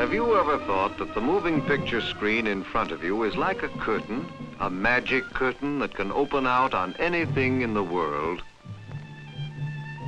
Have you ever thought that the moving picture screen in front of you is like a curtain, a magic curtain that can open out on anything in the world?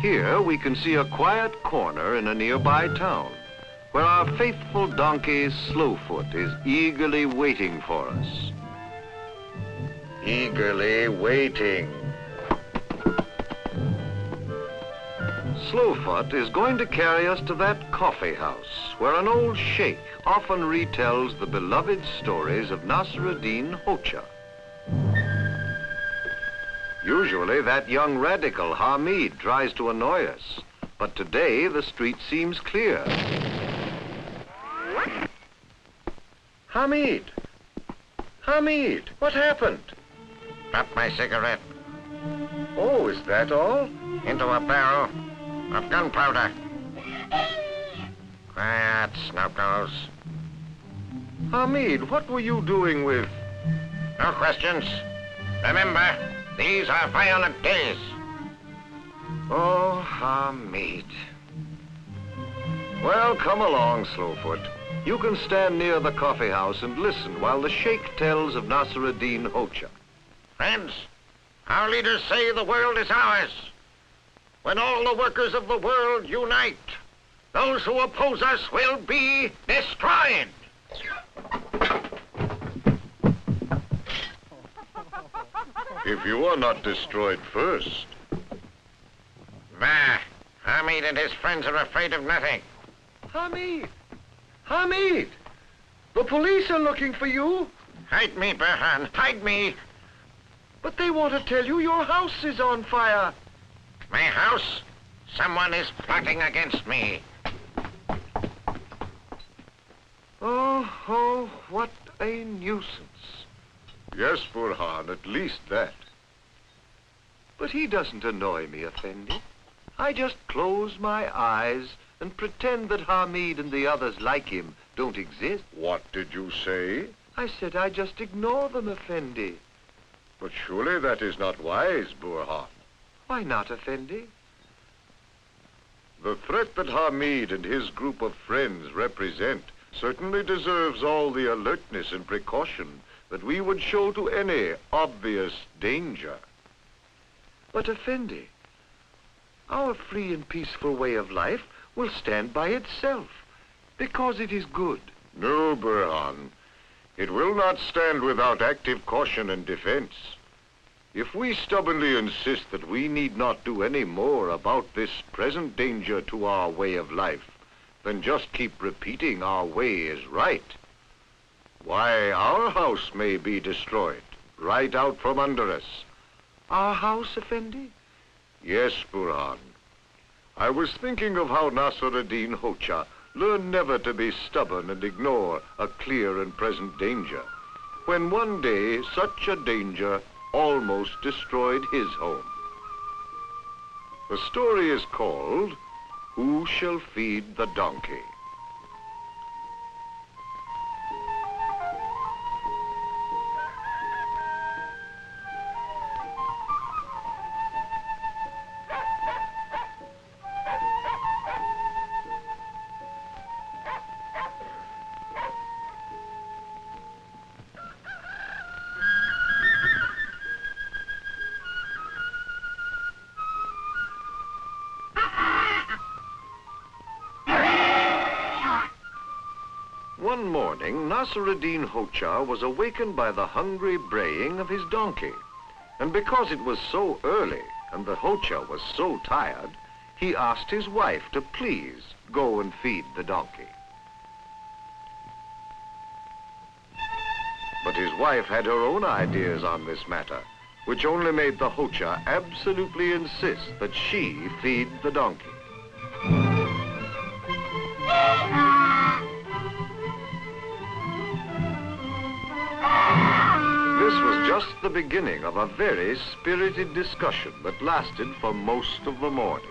Here we can see a quiet corner in a nearby town where our faithful donkey Slowfoot is eagerly waiting for us. Eagerly waiting. Slowfoot is going to carry us to that coffee house where an old sheikh often retells the beloved stories of Nasr-ed-din Hoja. Usually that young radical Hamid tries to annoy us, but today the street seems clear. Hamid! Hamid, what happened? Dropped my cigarette Oh, is that all? into a barrel of gunpowder. Quiet, Snub-nose. Hamid, what were you doing with... No questions. Remember, these are violent days. Oh, Hamid. Well, come along, Slowfoot. You can stand near the coffee house and listen while the sheikh tells of Nasr-ed-din Hoja. Friends, our leaders say the world is ours. When all the workers of the world unite, those who oppose us will be destroyed. If you are not destroyed first. Bah, Hamid and his friends are afraid of nothing. Hamid! Hamid! The police are looking for you. Hide me, Burhan, hide me. But they want to tell you your house is on fire. My house? Someone is plotting against me. Oh, what a nuisance. Yes, Burhan, at least that. But he doesn't annoy me, Effendi. I just close my eyes and pretend that Hamid and the others like him don't exist. What did you say? I said I just ignore them, Effendi. But surely that is not wise, Burhan. Why not, Effendi? The threat that Hamid and his group of friends represent certainly deserves all the alertness and precaution that we would show to any obvious danger. But, Effendi, our free and peaceful way of life will stand by itself, because it is good. No, Burhan. It will not stand without active caution and defense. If we stubbornly insist that we need not do any more about this present danger to our way of life, then just keep repeating our way is right, why, our house may be destroyed, right out from under us. Our house, Effendi? Yes, Burhan. I was thinking of how Nasr-ed-din Hoja learned never to be stubborn and ignore a clear and present danger, when one day such a danger almost destroyed his home. The story is called, Who Shall Feed the Donkey? One morning, Nasr-ed-din Hoja was awakened by the hungry braying of his donkey. And because it was so early and the Hoja was so tired, he asked his wife to please go and feed the donkey. But his wife had her own ideas on this matter, which only made the Hoja absolutely insist that she feed the donkey. This was just the beginning of a very spirited discussion that lasted for most of the morning.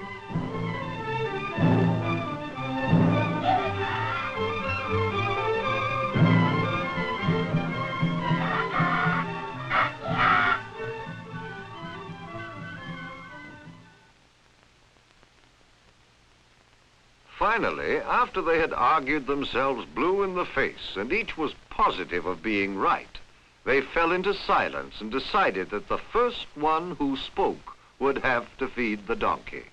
Finally, after they had argued themselves blue in the face and each was positive of being right, they fell into silence and decided that the first one who spoke would have to feed the donkey.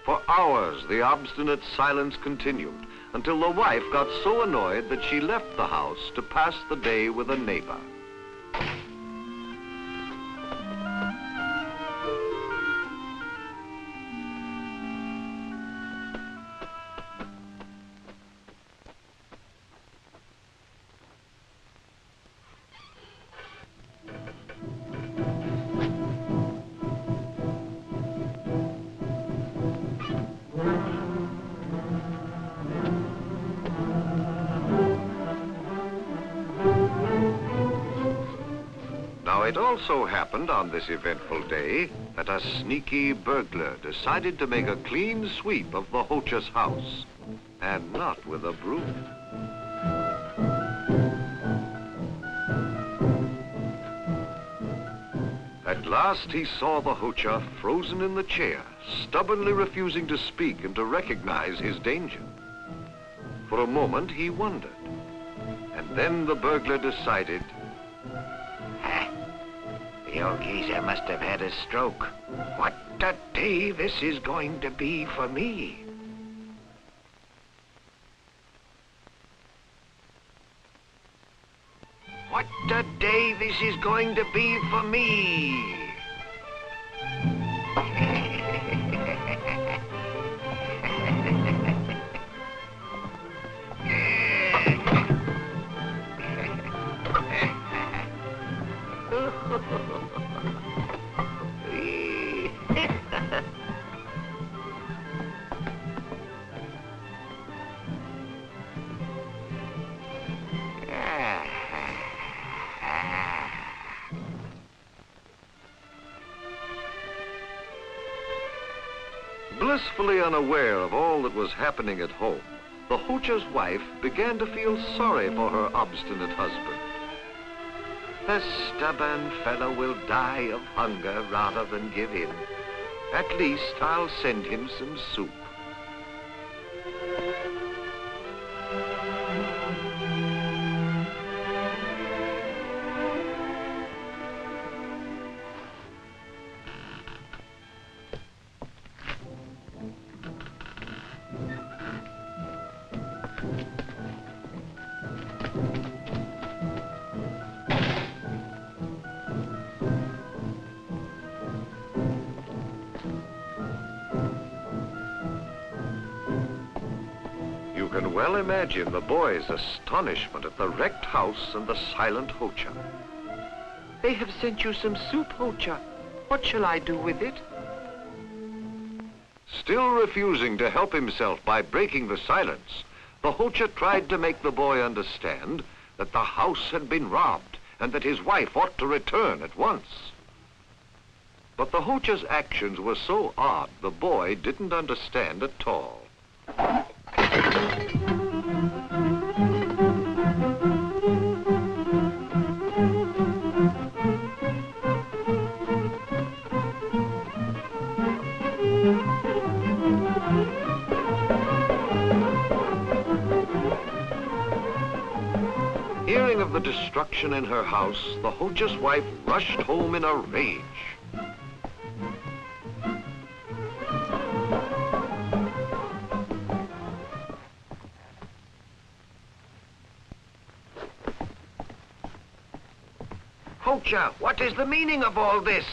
For hours, the obstinate silence continued until the wife got so annoyed that she left the house to pass the day with a neighbor. Now, it also happened on this eventful day that a sneaky burglar decided to make a clean sweep of the Hoja's house, and not with a broom. At last he saw the Hoja frozen in the chair, stubbornly refusing to speak and to recognize his danger. For a moment he wondered, and then the burglar decided, the old geezer must have had a stroke. What a day this is going to be for me. What a day this is going to be for me. Blissfully unaware of all that was happening at home, the Hoja's wife began to feel sorry for her obstinate husband. The stubborn fellow will die of hunger rather than give in. At least I'll send him some soup. You can well imagine the boys' astonishment at the wrecked house and the silent Hoja. They have sent you some soup, Hoja. What shall I do with it? Still refusing to help himself by breaking the silence, the Hoja tried to make the boy understand that the house had been robbed and that his wife ought to return at once. But the Hoja's actions were so odd, the boy didn't understand at all. Hearing of the destruction in her house, the Hoja's wife rushed home in a rage. Hoja, what is the meaning of all this?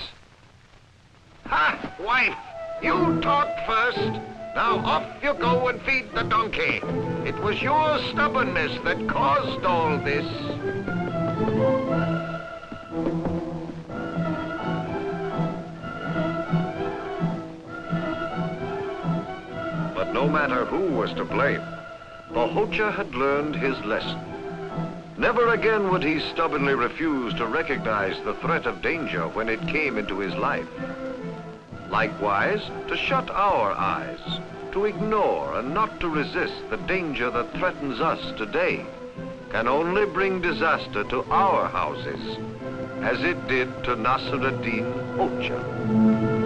Ha, wife, you talked first. Now off you go and feed the donkey. It was your stubbornness that caused all this. But no matter who was to blame, the Hoja had learned his lesson. Never again would he stubbornly refuse to recognize the threat of danger when it came into his life. Likewise, to shut our eyes, to ignore and not to resist the danger that threatens us today, can only bring disaster to our houses, as it did to Nasr-ed-din Hoja.